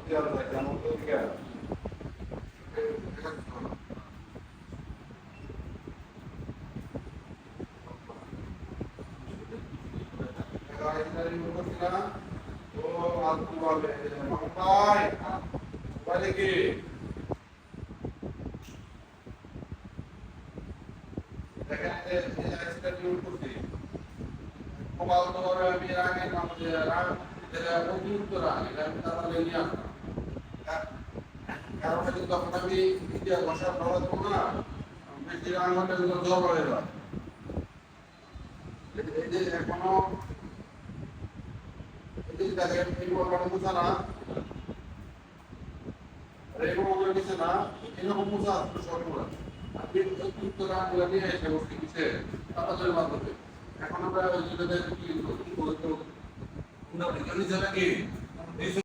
দেওয়া যায় কেমন তো কি দেখেন মোবাইল তো আমি আগে নাম দিয়ে রাগ এটা অতিরিক্ত রাগ এটা আমি তাহলে নিয়ে আসলাম কারণ যখন আমি ইতিহাস ভাষা পড়াবো না বেশি রাগ হলে জল হয়ে যায় এই যে এখনো এই দেখেন এই বলবাটা বুঝা না এরকম আমরা নিচে না এরকম বুঝা আসলে সরকার আপনি অতিরিক্ত রাগ নিয়ে এসে বসে কিছু তাড়াতাড়ি মাধ্যমে এখন আমরা ওই জায়গায় কি করতে না কি